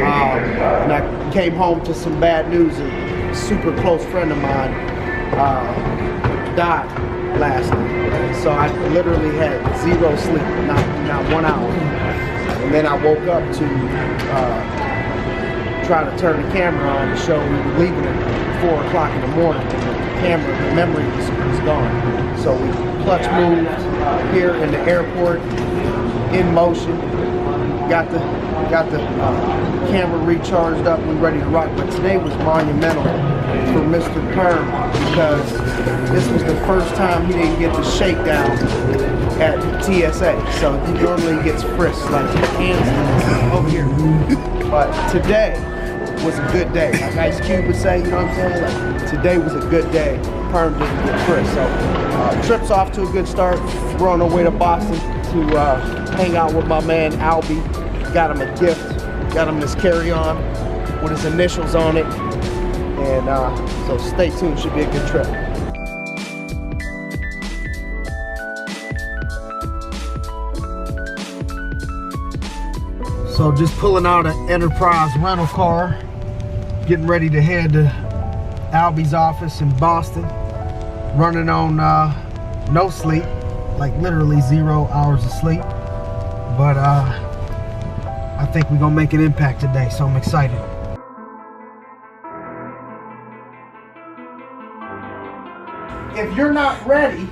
And I came home to some bad news. A super close friend of mine died last night. So I literally had 0 sleep, not 1 hour. And then I woke up to try to turn the camera on to show we were leaving at 4 o'clock in the morning, and the memory was gone. So we clutch moved here in the airport, in motion, got the camera recharged up, we ready to rock. But today was monumental for Mr. Perm because this was the first time he didn't get the shakedown at TSA. So he normally gets frisked, like hands over here. But today was a good day. Like Ice Cube would say, you know what I'm saying? Like, today was a good day. Perm didn't get frisked. So trip's off to a good start. We're on our way to Boston to hang out with my man Albie. Got him a gift. Got him this carry-on with his initials on it. And so stay tuned, should be a good trip. So just pulling out an Enterprise rental car, getting ready to head to Albie's office in Boston, running on no sleep, like literally 0 hours of sleep. But I think we're gonna make an impact today, so I'm excited. If you're not ready,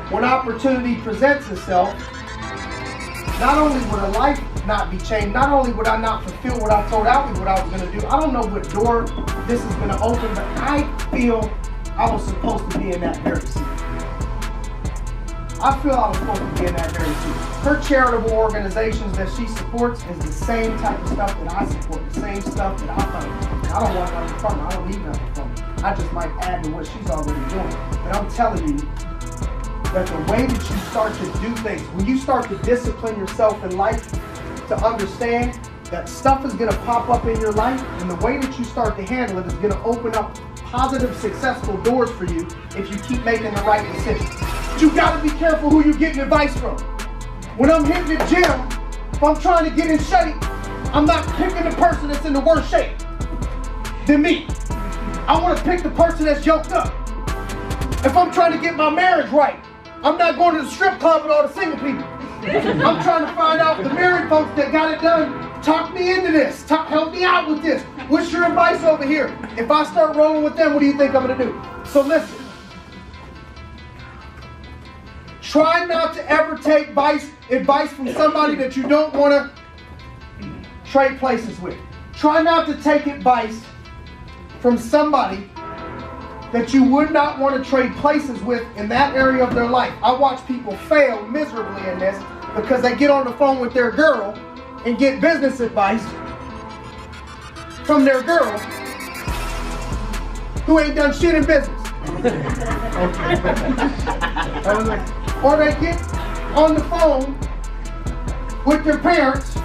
when opportunity presents itself, not only would a life not be changed, not only would I not fulfill what I told Albie what I was going to do, I don't know what door this is going to open, but I feel I was supposed to be in that very seat. I feel I was supposed to be in that very seat. Her charitable organizations that she supports is the same type of stuff that I support, the same stuff that I fund. I don't want nothing from her. I don't need nothing from her. I just might add to what she's already doing. But I'm telling you, that the way that you start to do things, when you start to discipline yourself in life to understand that stuff is going to pop up in your life, and the way that you start to handle it is going to open up positive, successful doors for you if you keep making the right decisions. But you got to be careful who you're getting advice from. When I'm hitting the gym, if I'm trying to get in shape, I'm not picking the person that's in the worst shape than me. I want to pick the person that's yoked up. If I'm trying to get my marriage right, I'm not going to the strip club with all the single people. I'm trying to find out the married folks that got it done. Talk me into this. Help me out with this. What's your advice over here? If I start rolling with them, what do you think I'm going to do? So listen. Try not to ever take advice from somebody that you don't want to trade places with. Try not to take advice from somebody that you would not want to trade places with in that area of their life. I watch people fail miserably in this because they get on the phone with their girl and get business advice from their girl who ain't done shit in business. Or they get on the phone with their parents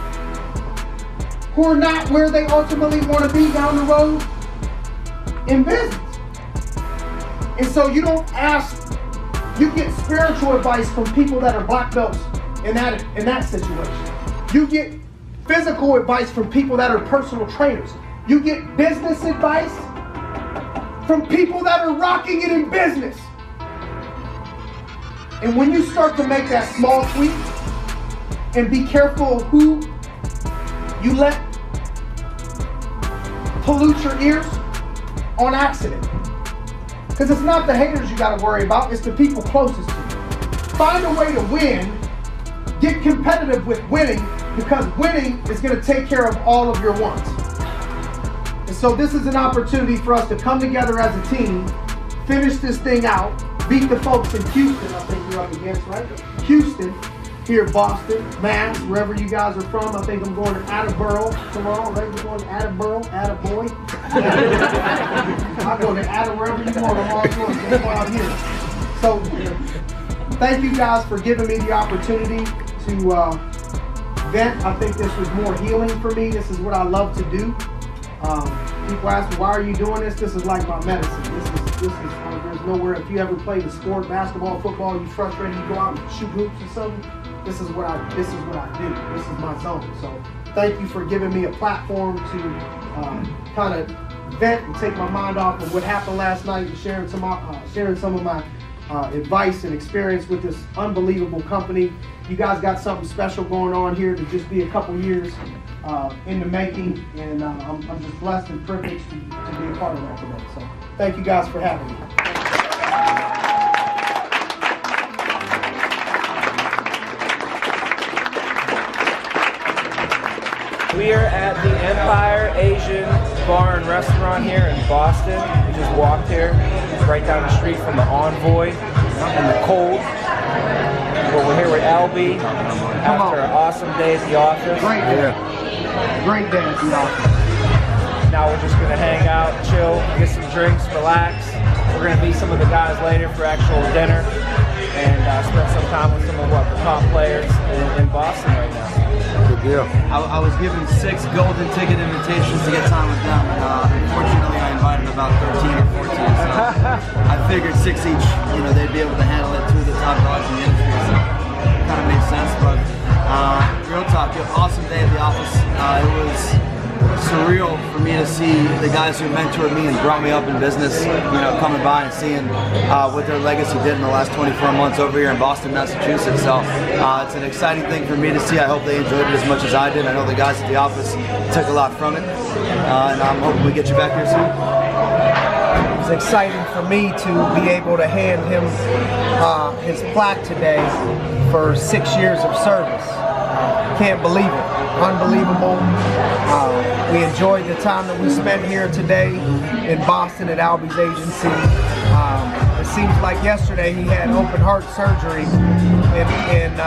who are not where they ultimately want to be down the road in business. And so you don't ask, you get spiritual advice from people that are black belts in that situation. You get physical advice from people that are personal trainers. You get business advice from people that are rocking it in business. And when you start to make that small tweak and be careful of who you let pollute your ears on accident. Because it's not the haters you got to worry about, it's the people closest to you. Find a way to win, get competitive with winning, because winning is going to take care of all of your wants. And so this is an opportunity for us to come together as a team, finish this thing out, beat the folks in Houston, I think you're up against, right? Houston, here, Boston, Mass, wherever you guys are from. I think I'm going to Attleboro tomorrow, right? We're going to Attleboro, Attaboy. I'll go to Attleboro, wherever you want. I'm all going to go out here. So, thank you guys for giving me the opportunity to vent. I think this was more healing for me. This is what I love to do. People ask me, why are you doing this? This is like my medicine. This is there's nowhere, if you ever played the sport, basketball, football, you're frustrated, you go out and shoot hoops or something. This is what I do. This is my zone. So Thank you for giving me a platform to kind of vent and take my mind off of what happened last night and sharing some of my advice and experience with this unbelievable company. You guys got something special going on here to just be a couple years in the making, and I'm just blessed and privileged to be a part of that today. So thank you guys for having me. We are at the Empire Asian Bar and Restaurant here in Boston. We just walked here. It's right down the street from the Envoy in the cold. But we're here with Albie after an awesome day at the office. Great day. Great day at the office. Now we're just going to hang out, chill, get some drinks, relax. We're going to meet some of the guys later for actual dinner and spend some time with some of the top players in Boston right now. Good deal. I was given 6 golden ticket invitations to get time with them. Unfortunately, I invited about 13 or 14. So I figured 6 each, they'd be able to handle it. 2 of the top dogs in the industry. So it kind of made sense. But real talk, awesome day at the office. It was surreal for me to see the guys who mentored me and brought me up in business, coming by and seeing what their legacy did in the last 24 months over here in Boston, Massachusetts. So it's an exciting thing for me to see. I hope they enjoyed it as much as I did. I know the guys at the office took a lot from it, and I'm hoping we get you back here soon. It was exciting for me to be able to hand him his plaque today for 6 years of service. Can't believe it. Unbelievable. We enjoyed the time that we spent here today in Boston at Albie's agency. It seems like yesterday he had open heart surgery in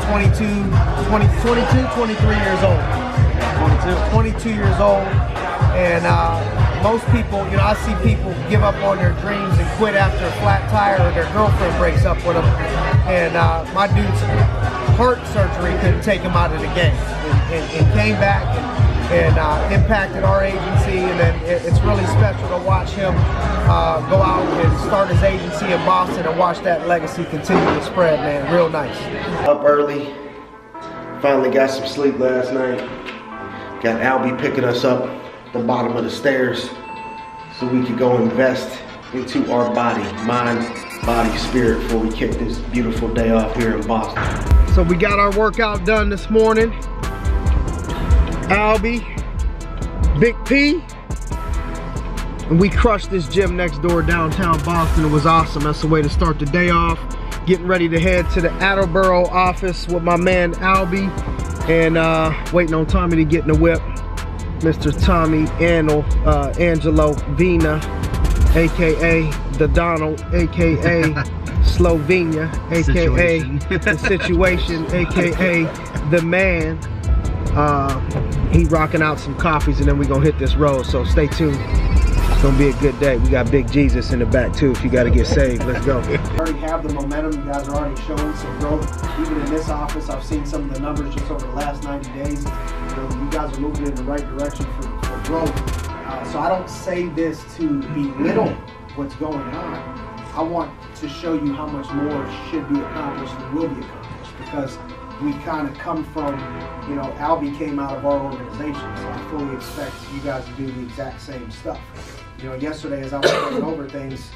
23 years old. 22 years old. And most people, I see people give up on their dreams and quit after a flat tire or their girlfriend breaks up with them. And my dude's heart surgery couldn't take him out of the game, and came back and impacted our agency. And then it's really special to watch him go out and start his agency in Boston and watch that legacy continue to spread, man. Real nice. Up early, finally got some sleep last night. Got Albie picking us up the bottom of the stairs so we could go invest into our body, mind, body, spirit before we kick this beautiful day off here in Boston. So we got our workout done this morning. Albie, Big P, and we crushed this gym next door downtown Boston. It was awesome. That's the way to start the day off. Getting ready to head to the Attleboro office with my man Albie, and waiting on Tommy to get in the whip. Mr. Tommy Angelo Vina, aka the Donald, aka Slovenia, aka the Situation, aka the man. He rocking out some coffees, and then we gonna hit this road, so stay tuned. It's gonna be a good day. We got Big Jesus in the back too if you gotta get saved. Let's go. We already have the momentum. You guys are already showing some growth. Even in this office, I've seen some of the numbers just over the last 90 days. You guys are moving in the right direction for growth. So I don't say this to belittle what's going on. I want to show you how much more should be accomplished and will be accomplished, because we kind of come from, Albie came out of our organization, so I fully expect you guys to do the exact same stuff. Yesterday as I was going over things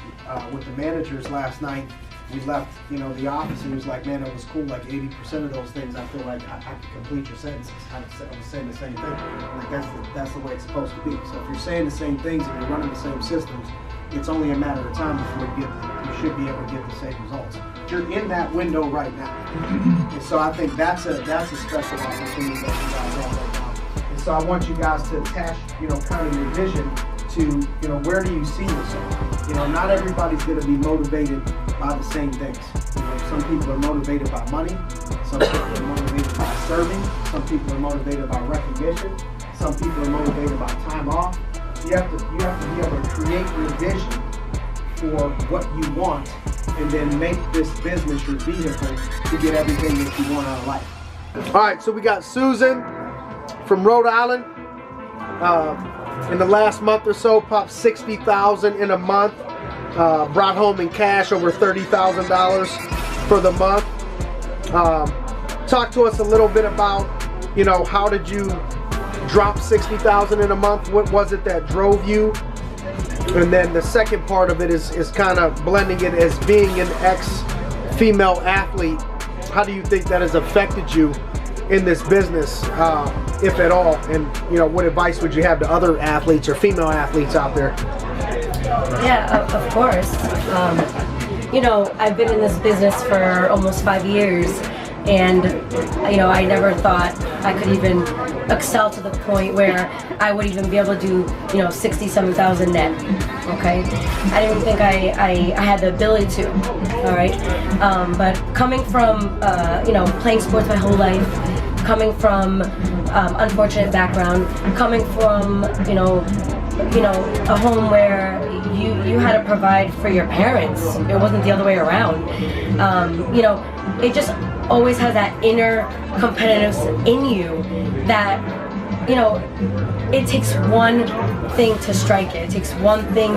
with the managers last night, we left, the office, and he was like, man, it was cool, like 80% of those things I feel like I could complete your sentences. I was saying the same thing. Like that's the way it's supposed to be. So if you're saying the same things and you're running the same systems, it's only a matter of time before you should be able to get the same results. You're in that window right now. And so I think that's a special opportunity that you guys have right now. And so I want you guys to attach, kind of your vision to, where do you see yourself? Not everybody's going to be motivated by the same things. Some people are motivated by money. Some people are motivated by serving. Some people are motivated by recognition. Some people are motivated by time off. You have to be able to create your vision for what you want, and then make this business your vehicle to get everything that you want out of life. All right, so we got Susan from Rhode Island. In the last month or so, popped $60,000 in a month. Brought home in cash over $30,000 for the month. Talk to us a little bit about, how did you drop 60,000 in a month? What was it that drove you? And then the second part of it is kind of blending it as being an ex-female athlete. How do you think that has affected you in this business, if at all? And what advice would you have to other athletes or female athletes out there? Yeah, of course. I've been in this business for almost 5 years, and I never thought I could even excel to the point where I would even be able to do 67,000 net. Okay, I didn't think I had the ability to. All right, but coming from playing sports my whole life, coming from unfortunate background, coming from a home where you had to provide for your parents. It wasn't the other way around. It just always has that inner competitiveness in you that, it takes one thing to strike it. It takes one thing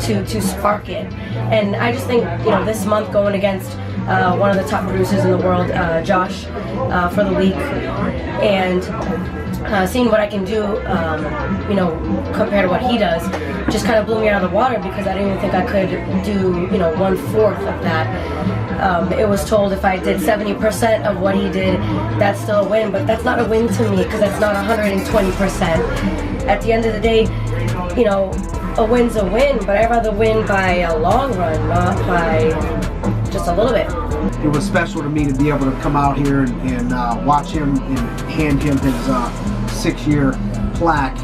to spark it. And I just think, this month going against one of the top producers in the world, Josh, for the week, and seeing what I can do, compared to what he does, just kind of blew me out of the water, because I didn't even think I could do, 1/4 of that. It was told if I did 70% of what he did, that's still a win, but that's not a win to me, because that's not 120%. At the end of the day, a win's a win, but I'd rather win by a long run, not by just a little bit. It was special to me to be able to come out here and watch him and hand him his 6-year plaque,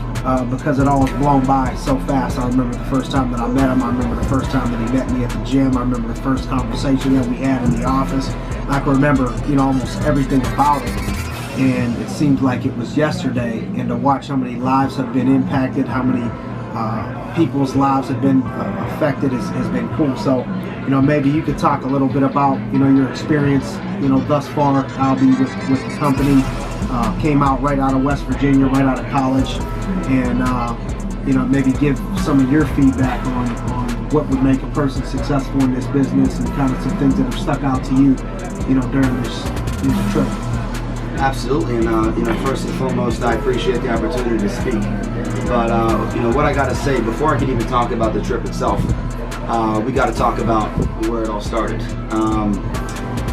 because it all was blown by so fast. I remember the first time that I met him. I remember the first time that he met me at the gym. I remember the first conversation that we had in the office. I can remember, almost everything about it. And it seems like it was yesterday. And to watch how many lives have been impacted, how many people's lives have been affected has been cool. So, maybe you could talk a little bit about, your experience, thus far. I'll be with the company. Came out right out of West Virginia, right out of college, and maybe give some of your feedback on what would make a person successful in this business, and kind of some things that have stuck out to you, during this trip. Absolutely, and first and foremost, I appreciate the opportunity to speak. But what I got to say before I can even talk about the trip itself, we got to talk about where it all started.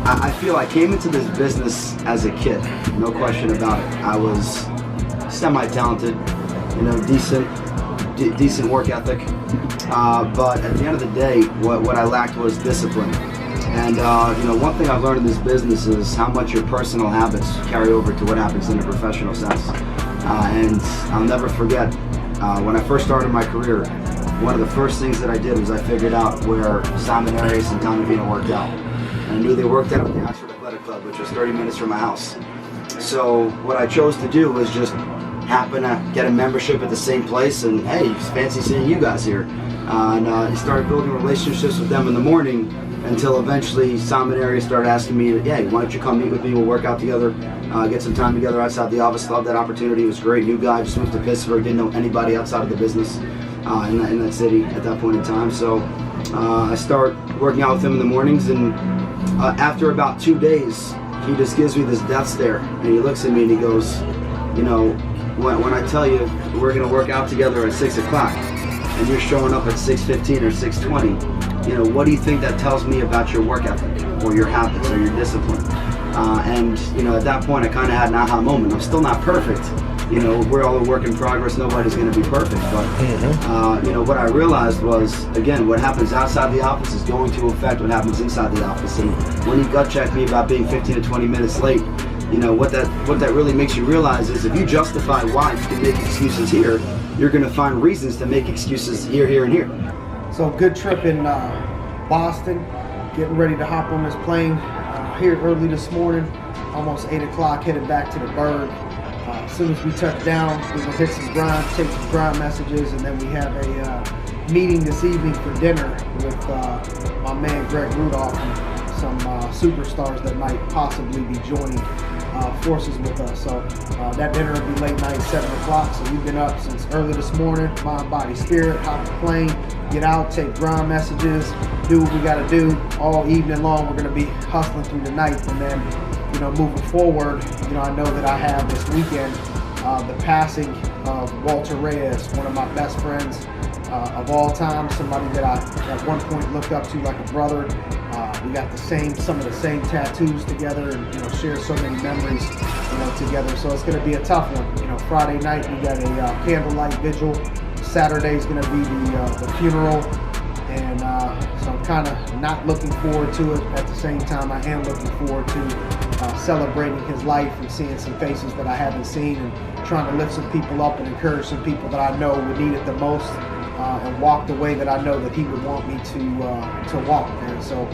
I feel I came into this business as a kid, no question about it. I was semi-talented, decent work ethic, but at the end of the day, what I lacked was discipline. And one thing I've learned in this business is how much your personal habits carry over to what happens in a professional sense. And I'll never forget, when I first started my career, one of the first things that I did was I figured out where Simon Arias and Cimino worked out. I knew they worked out at the Oxford Athletic Club, which was 30 minutes from my house. So what I chose to do was just happen to get a membership at the same place, and hey, it's fancy seeing you guys here. And started building relationships with them in the morning, until eventually Simon Arias started asking me, hey, why don't you come meet with me, we'll work out together, get some time together outside the office. Loved that opportunity, it was great. New guy, just moved to Pittsburgh, didn't know anybody outside of the business in that city at that point in time. So I start working out with him in the mornings, and after about 2 days, he just gives me this death stare, and he looks at me and he goes, when I tell you we're going to work out together at 6 o'clock, and you're showing up at 6:15 or 6:20, what do you think that tells me about your work ethic, or your habits, or your discipline? And at that point, I kind of had an aha moment. I'm still not perfect. We're all a work in progress. Nobody's going to be perfect. But, what I realized was, again, what happens outside the office is going to affect what happens inside the office. And when he gut checked me about being 15 to 20 minutes late, what that really makes you realize is if you justify why you can make excuses here, you're going to find reasons to make excuses here, here, and here. So good trip in Boston, getting ready to hop on this plane here early this morning, almost 8 o'clock, headed back to the Berg. As soon as we touch down, we're going to hit some grind, take some grind messages, and then we have a meeting this evening for dinner with my man Greg Rudolph and some superstars that might possibly be joining forces with us. So that dinner will be late night, 7 o'clock. So we've been up since early this morning, mind, body, spirit, hop the plane, get out, take grind messages, do what we got to do all evening long. We're going to be hustling through the night, and then moving forward, I know that I have this weekend the passing of Walter Arias, one of my best friends of all time, somebody that I at one point looked up to like a brother. We got some of the same tattoos together, and share so many memories, together. So it's going to be a tough one. Friday night we got a candlelight vigil. Saturday's going to be the funeral, and so I'm kind of not looking forward to it. At the same time, I am looking forward to celebrating his life and seeing some faces that I haven't seen, and trying to lift some people up and encourage some people that I know would need it the most, and walk the way that I know that he would want me to walk. And so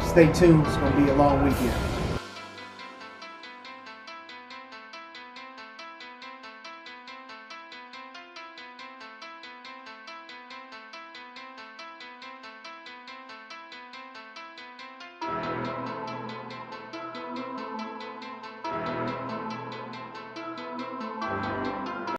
stay tuned. It's going to be a long weekend.